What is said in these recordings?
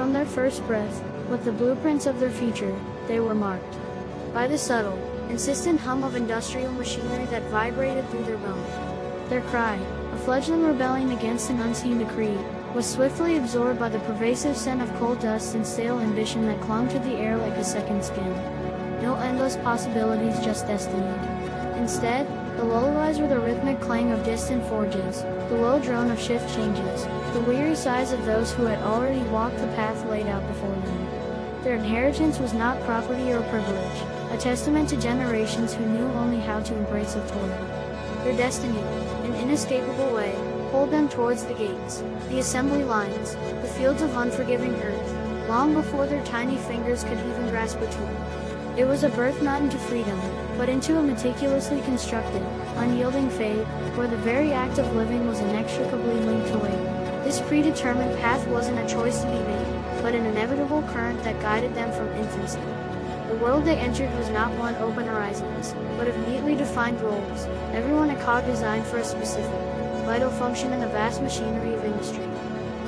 drawn their first breath, with the blueprints of their future, they were marked by the subtle, insistent hum of industrial machinery that vibrated through their bones. Their cry, a fledgling rebelling against an unseen decree, was swiftly absorbed by the pervasive scent of coal dust and stale ambition that clung to the air like a second skin. No endless possibilities, just destiny. Instead, the lullabies were the rhythmic clang of distant forges, the low drone of shift changes, the weary sighs of those who had already walked the path laid out before them. Their inheritance was not property or privilege, a testament to generations who knew only how to embrace of toil. Their destiny, an inescapable way, pulled them towards the gates, the assembly lines, the fields of unforgiving earth, long before their tiny fingers could even grasp a tool. It was a birth not into freedom, but into a meticulously constructed, unyielding fate, where the very act of living was inextricably linked to labor. This predetermined path wasn't a choice to be made, but an inevitable current that guided them from infancy. The world they entered was not one open horizons, but of neatly defined roles, everyone a cog designed for a specific, vital function in the vast machinery of industry.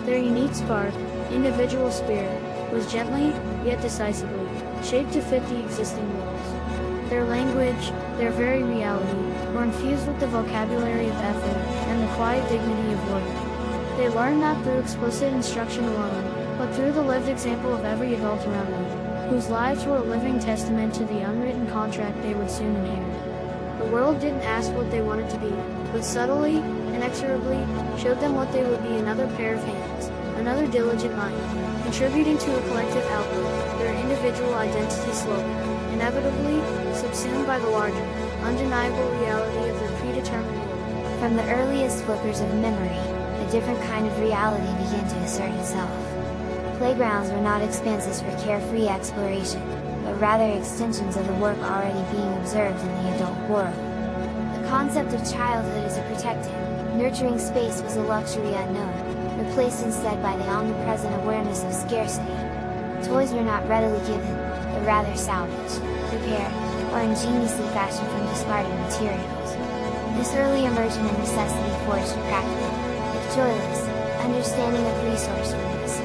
Their unique spark, individual spirit, was gently, yet decisively, shaped to fit the existing roles. Their language, their very reality, were infused with the vocabulary of effort and the quiet dignity of work. They learned not through explicit instruction alone, but through the lived example of every adult around them, whose lives were a living testament to the unwritten contract they would soon inherit. The world didn't ask what they wanted to be, but subtly, inexorably, showed them what they would be: another pair of hands, another diligent mind, contributing to a collective output, their individual identity slowly, inevitably, subsumed by the larger, undeniable reality of their predetermined role. From the earliest flickers of memory, a different kind of reality began to assert itself. Playgrounds were not expanses for carefree exploration, but rather extensions of the work already being observed in the adult world. The concept of childhood as a protected, nurturing space was a luxury unknown, replaced instead by the omnipresent awareness of scarcity. Toys were not readily given, but rather salvaged, repaired, or ingeniously fashioned from discarded materials. This early immersion in necessity forged a practical, if joyless, understanding of resourcefulness.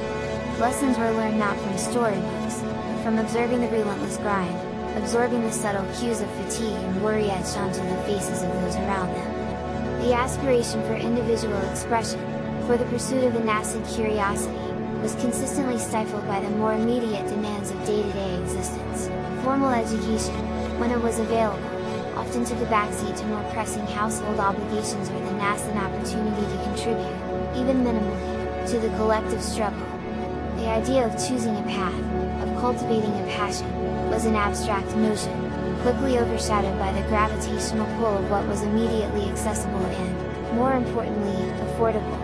Lessons were learned not from storybooks, but from observing the relentless grind, absorbing the subtle cues of fatigue and worry etched onto the faces of those around them. The aspiration for individual expression, for the pursuit of a nascent curiosity, was consistently stifled by the more immediate demands of day-to-day existence. Formal education, when it was available, often took a backseat to more pressing household obligations or the nascent opportunity to contribute, even minimally, to the collective struggle. The idea of choosing a path, of cultivating a passion, was an abstract notion, quickly overshadowed by the gravitational pull of what was immediately accessible and, more importantly, affordable.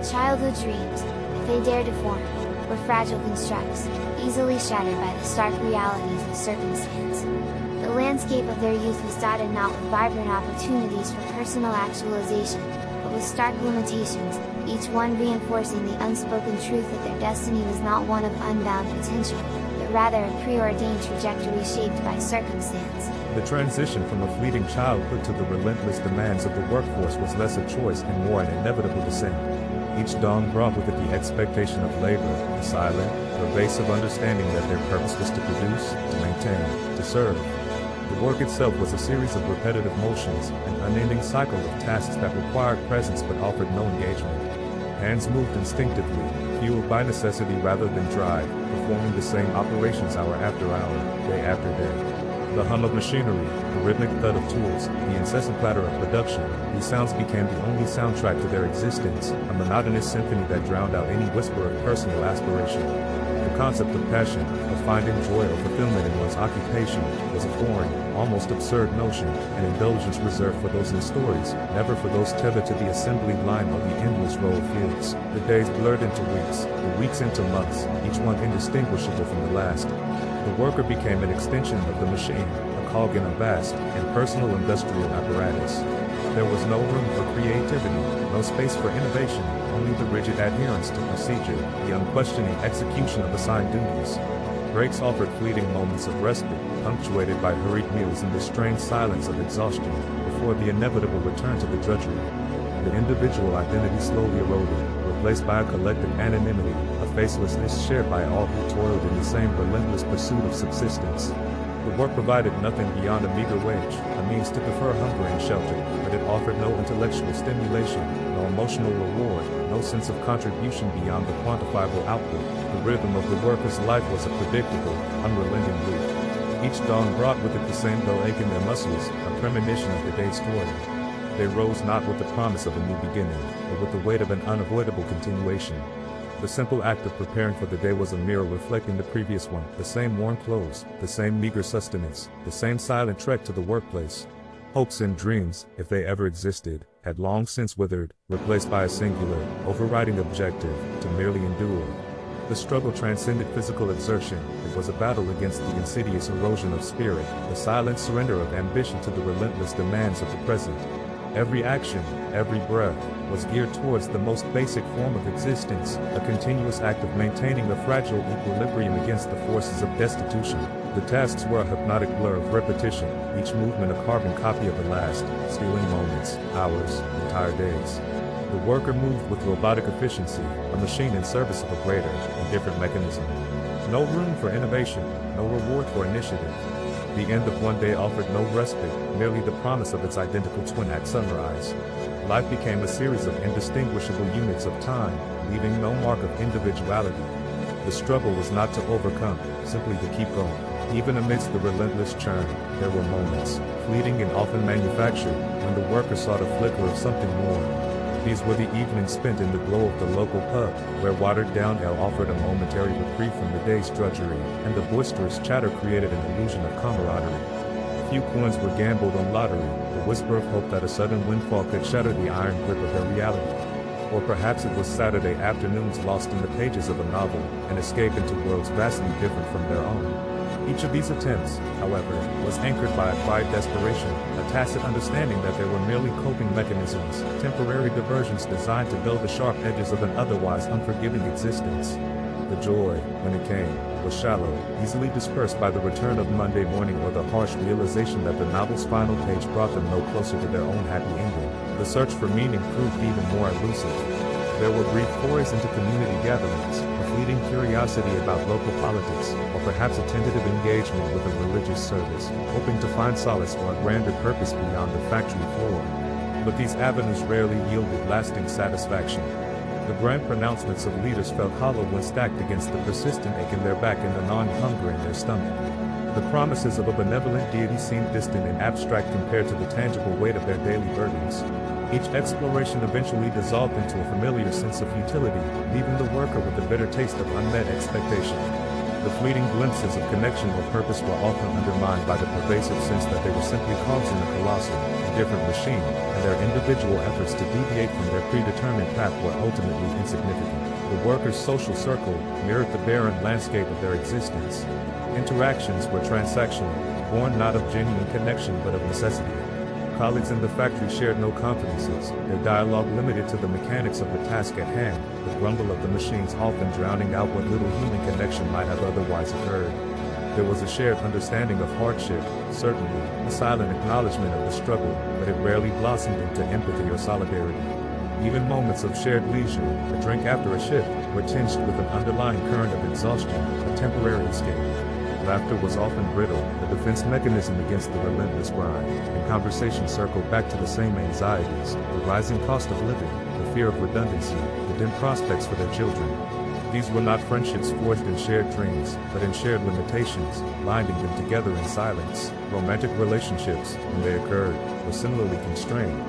Childhood dreams, if they dared to form, were fragile constructs, easily shattered by the stark realities of circumstance. The landscape of their youth was dotted not with vibrant opportunities for personal actualization, but with stark limitations, each one reinforcing the unspoken truth that their destiny was not one of unbound potential, but rather a preordained trajectory shaped by circumstance. The transition from a fleeting childhood to the relentless demands of the workforce was less a choice and more an inevitable descent. Each dawn brought with it the expectation of labor, a silent, pervasive understanding that their purpose was to produce, to maintain, to serve. The work itself was a series of repetitive motions, an unending cycle of tasks that required presence but offered no engagement. Hands moved instinctively, fueled by necessity rather than drive, performing the same operations hour after hour, day after day. The hum of machinery, the rhythmic thud of tools, the incessant clatter of production, these sounds became the only soundtrack to their existence, a monotonous symphony that drowned out any whisper of personal aspiration. The concept of passion, of finding joy or fulfillment in one's occupation, was a foreign, almost absurd notion, an indulgence reserved for those in stories, never for those tethered to the assembly line or the endless row of fields. The days blurred into weeks, the weeks into months, each one indistinguishable from the last. The worker became an extension of the machine, a cog in a vast, impersonal industrial apparatus. There was no room for creativity, no space for innovation, only the rigid adherence to procedure, the unquestioning execution of assigned duties. Breaks offered fleeting moments of respite, punctuated by hurried meals and the strained silence of exhaustion, before the inevitable return to the drudgery. The individual identity slowly eroded, replaced by a collective anonymity, a facelessness shared by all who toiled in the same relentless pursuit of subsistence. The work provided nothing beyond a meager wage, a means to defer hunger and shelter, but it offered no intellectual stimulation, no emotional reward, no sense of contribution beyond the quantifiable output. The rhythm of the worker's life was a predictable, unrelenting loop. Each dawn brought with it the same dull ache in their muscles, a premonition of the day's toil. They rose not with the promise of a new beginning, but with the weight of an unavoidable continuation. The simple act of preparing for the day was a mirror reflecting the previous one, the same worn clothes, the same meager sustenance, the same silent trek to the workplace. Hopes and dreams, if they ever existed, had long since withered, replaced by a singular, overriding objective, to merely endure. The struggle transcended physical exertion. It was a battle against the insidious erosion of spirit, the silent surrender of ambition to the relentless demands of the present. Every action, every breath, was geared towards the most basic form of existence, a continuous act of maintaining a fragile equilibrium against the forces of destitution. The tasks were a hypnotic blur of repetition, each movement a carbon copy of the last, stealing moments, hours, entire days. The worker moved with robotic efficiency, a machine in service of a greater and different mechanism. No room for innovation, no reward for initiative. The end of one day offered no respite, merely the promise of its identical twin at sunrise. Life became a series of indistinguishable units of time, leaving no mark of individuality. The struggle was not to overcome, simply to keep going. Even amidst the relentless churn, there were moments, fleeting and often manufactured, when the worker sought a flicker of something more. These were the evenings spent in the glow of the local pub, where watered-down ale offered a momentary reprieve from the day's drudgery, and the boisterous chatter created an illusion of camaraderie. Few coins were gambled on lottery, the whisper of hope that a sudden windfall could shatter the iron grip of their reality. Or perhaps it was Saturday afternoons lost in the pages of a novel, an escape into worlds vastly different from their own. Each of these attempts, however, was anchored by a quiet desperation, a tacit understanding that they were merely coping mechanisms, temporary diversions designed to dull the sharp edges of an otherwise unforgiving existence. The joy, when it came, was shallow, easily dispersed by the return of Monday morning or the harsh realization that the novel's final page brought them no closer to their own happy ending. The search for meaning proved even more elusive. There were brief forays into community gatherings, a fleeting curiosity about local politics, or perhaps a tentative engagement with a religious service, hoping to find solace or a grander purpose beyond the factory floor. But these avenues rarely yielded lasting satisfaction. The grand pronouncements of leaders felt hollow when stacked against the persistent ache in their back and the gnawing hunger in their stomach. The promises of a benevolent deity seemed distant and abstract compared to the tangible weight of their daily burdens. Each exploration eventually dissolved into a familiar sense of futility, leaving the worker with a bitter taste of unmet expectation. The fleeting glimpses of connection or purpose were often undermined by the pervasive sense that they were simply cogs in a colossal, indifferent machine, and their individual efforts to deviate from their predetermined path were ultimately insignificant. The worker's social circle mirrored the barren landscape of their existence. Interactions were transactional, born not of genuine connection but of necessity. Colleagues in the factory shared no confidences, their dialogue limited to the mechanics of the task at hand, the grumble of the machines often drowning out what little human connection might have otherwise occurred. There was a shared understanding of hardship, certainly, a silent acknowledgement of the struggle, but it rarely blossomed into empathy or solidarity. Even moments of shared leisure, a drink after a shift, were tinged with an underlying current of exhaustion, a temporary escape. Laughter was often brittle, a defense mechanism against the relentless grind, and conversation circled back to the same anxieties, the rising cost of living, the fear of redundancy, the dim prospects for their children. These were not friendships forged in shared dreams, but in shared limitations, binding them together in silence. Romantic relationships, when they occurred, were similarly constrained.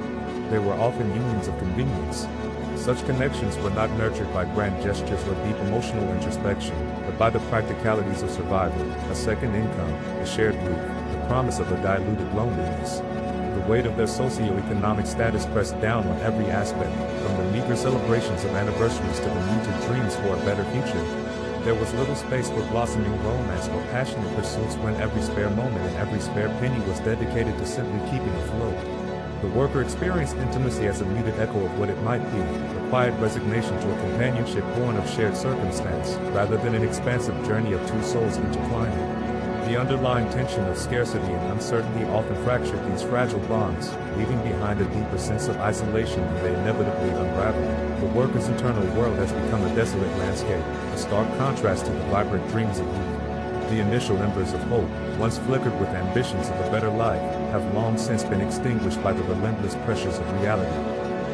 They were often unions of convenience. Such connections were not nurtured by grand gestures or deep emotional introspection, but by the practicalities of survival, a second income, a shared roof, the promise of a diluted loneliness. The weight of their socioeconomic status pressed down on every aspect, from the meager celebrations of anniversaries to the muted dreams for a better future. There was little space for blossoming romance or passionate pursuits when every spare moment and every spare penny was dedicated to simply keeping afloat. The worker experienced intimacy as a muted echo of what it might be, a quiet resignation to a companionship born of shared circumstance, rather than an expansive journey of two souls intertwining. The underlying tension of scarcity and uncertainty often fractured these fragile bonds, leaving behind a deeper sense of isolation than they inevitably unraveled. The worker's internal world has become a desolate landscape, a stark contrast to the vibrant dreams of youth. The initial embers of hope, once flickered with ambitions of a better life, have long since been extinguished by the relentless pressures of reality.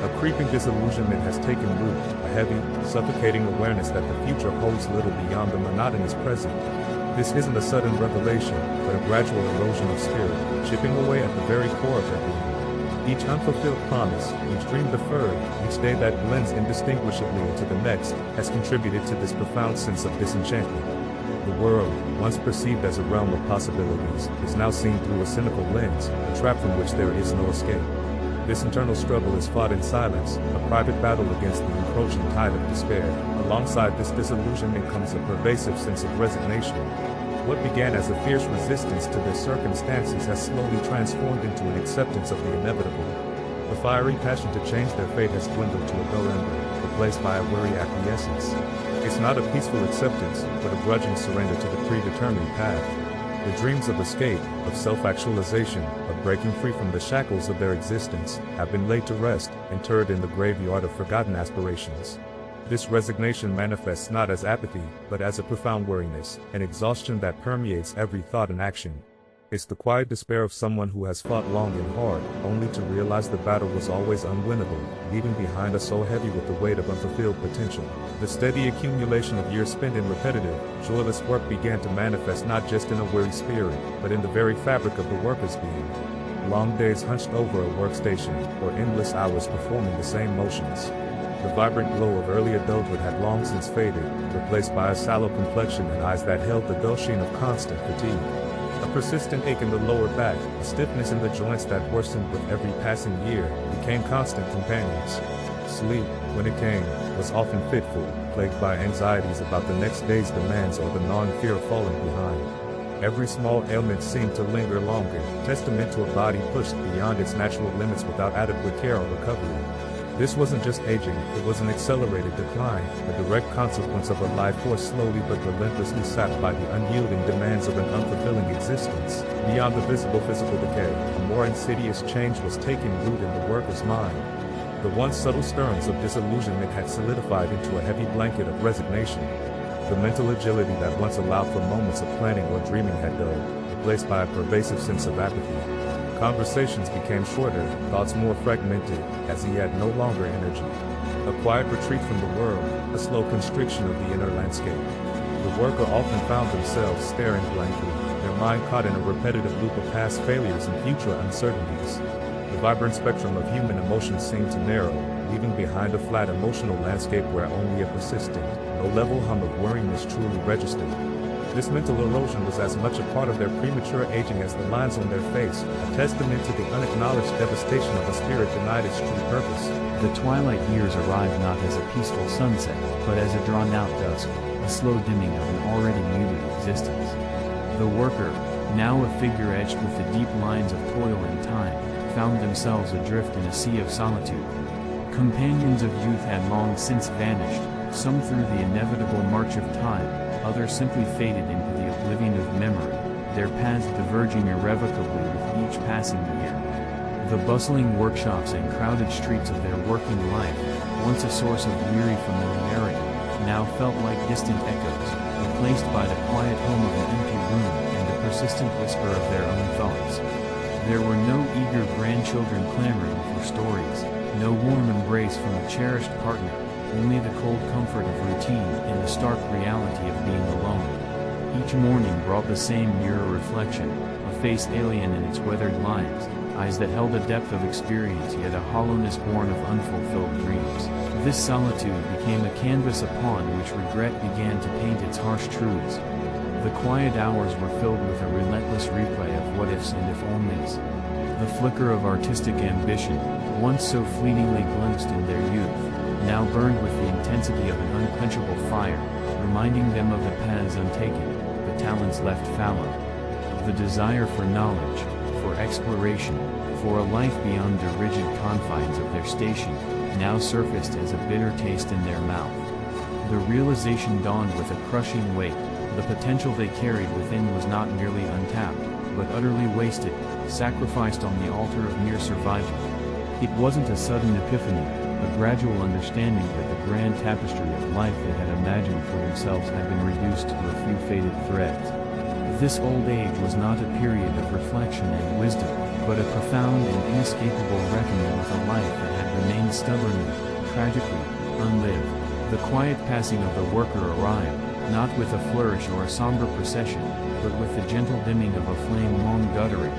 A creeping disillusionment has taken root, a heavy, suffocating awareness that the future holds little beyond the monotonous present. This isn't a sudden revelation, but a gradual erosion of spirit, chipping away at the very core of their being. Each unfulfilled promise, each dream deferred, each day that blends indistinguishably into the next, has contributed to this profound sense of disenchantment. The world, once perceived as a realm of possibilities, is now seen through a cynical lens, a trap from which there is no escape. This internal struggle is fought in silence, a private battle against the encroaching tide of despair. Alongside this disillusionment comes a pervasive sense of resignation. What began as a fierce resistance to their circumstances has slowly transformed into an acceptance of the inevitable. The fiery passion to change their fate has dwindled to a dull ember, replaced by a weary acquiescence. It's not a peaceful acceptance, but a grudging surrender to the predetermined path. The dreams of escape, of self-actualization, of breaking free from the shackles of their existence, have been laid to rest, interred in the graveyard of forgotten aspirations. This resignation manifests not as apathy, but as a profound weariness, an exhaustion that permeates every thought and action. It's the quiet despair of someone who has fought long and hard, only to realize the battle was always unwinnable, leaving behind a soul heavy with the weight of unfulfilled potential. The steady accumulation of years spent in repetitive, joyless work began to manifest not just in a weary spirit, but in the very fabric of the worker's being. Long days hunched over a workstation, or endless hours performing the same motions. The vibrant glow of early adulthood had long since faded, replaced by a sallow complexion and eyes that held the dull sheen of constant fatigue. A persistent ache in the lower back, a stiffness in the joints that worsened with every passing year, became constant companions. Sleep, when it came, was often fitful, plagued by anxieties about the next day's demands or the gnawing fear of falling behind. Every small ailment seemed to linger longer, testament to a body pushed beyond its natural limits without adequate care or recovery. This wasn't just aging, it was an accelerated decline, a direct consequence of a life force slowly but relentlessly sapped by the unyielding demands of an unfulfilling existence. Beyond the visible physical decay, a more insidious change was taking root in the worker's mind. The once subtle stirrings of disillusionment had solidified into a heavy blanket of resignation. The mental agility that once allowed for moments of planning or dreaming had dulled, replaced by a pervasive sense of apathy. Conversations became shorter, thoughts more fragmented, as he had no longer energy. A quiet retreat from the world, a slow constriction of the inner landscape. The worker often found themselves staring blankly, their mind caught in a repetitive loop of past failures and future uncertainties. The vibrant spectrum of human emotions seemed to narrow, leaving behind a flat emotional landscape where only a persistent, low-level hum of worriness truly registered. This mental erosion was as much a part of their premature aging as the lines on their face, a testament to the unacknowledged devastation of a spirit denied its true purpose. The twilight years arrived not as a peaceful sunset, but as a drawn-out dusk, a slow dimming of an already muted existence. The worker, now a figure etched with the deep lines of toil and time, found themselves adrift in a sea of solitude. Companions of youth had long since vanished, some through the inevitable march of time, others simply faded into the oblivion of memory, their paths diverging irrevocably with each passing year. The bustling workshops and crowded streets of their working life, once a source of weary familiarity, now felt like distant echoes, replaced by the quiet hum of an empty room and the persistent whisper of their own thoughts. There were no eager grandchildren clamoring for stories, no warm embrace from a cherished partner, only the cold comfort of routine and the stark reality of being alone. Each morning brought the same mirror reflection, a face alien in its weathered lines, eyes that held a depth of experience yet a hollowness born of unfulfilled dreams. This solitude became a canvas upon which regret began to paint its harsh truths. The quiet hours were filled with a relentless replay of what-ifs and if-onlys. The flicker of artistic ambition, once so fleetingly glimpsed in their youth, now burned with the intensity of an unquenchable fire, reminding them of the paths untaken, the talents left fallow, of the desire for knowledge, for exploration, for a life beyond the rigid confines of their station, now surfaced as a bitter taste in their mouth. The realization dawned with a crushing weight, The potential they carried within was not merely untapped, but utterly wasted, sacrificed on the altar of mere survival. It wasn't a sudden epiphany, a gradual understanding that the grand tapestry of life they had imagined for themselves had been reduced to a few faded threads. This old age was not a period of reflection and wisdom, but a profound and inescapable reckoning with a life that had remained stubbornly, tragically, unlived. The quiet passing of the worker arrived, not with a flourish or a somber procession, but with the gentle dimming of a flame long guttering.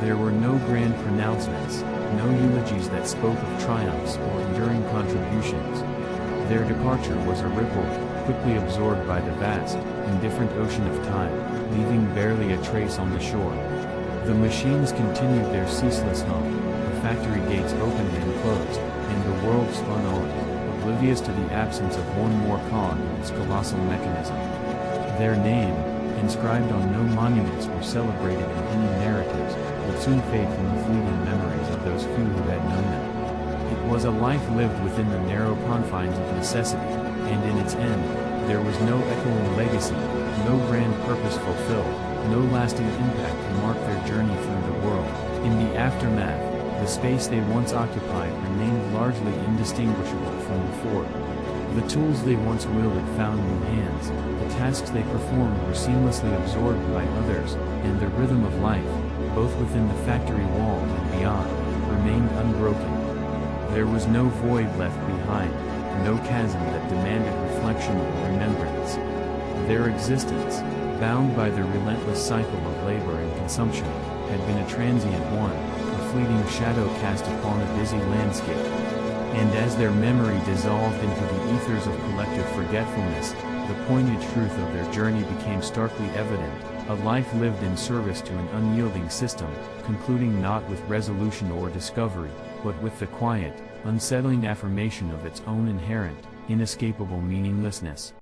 There were no grand pronouncements, no eulogies that spoke of triumphs or enduring contributions. Their departure was a ripple, quickly absorbed by the vast, indifferent ocean of time, leaving barely a trace on the shore. The machines continued their ceaseless hum, the factory gates opened and closed, and the world spun on, oblivious to the absence of one more cog in its colossal mechanism. Their name, inscribed on no monuments or celebrated in any narratives, would soon fade from the fleeting memories of those few who had known them. It was a life lived within the narrow confines of necessity, and in its end, there was no echoing legacy, no grand purpose fulfilled, no lasting impact to mark their journey through the world. In the aftermath, the space they once occupied remained largely indistinguishable from before. The tools they once wielded found new hands, the tasks they performed were seamlessly absorbed by others, and the rhythm of life, both within the factory walls and beyond, remained unbroken. There was no void left behind, no chasm that demanded reflection or remembrance. Their existence, bound by the relentless cycle of labor and consumption, had been a transient one, a fleeting shadow cast upon a busy landscape. And as their memory dissolved into the ethers of collective forgetfulness, the poignant truth of their journey became starkly evident, a life lived in service to an unyielding system, concluding not with resolution or discovery, but with the quiet, unsettling affirmation of its own inherent, inescapable meaninglessness.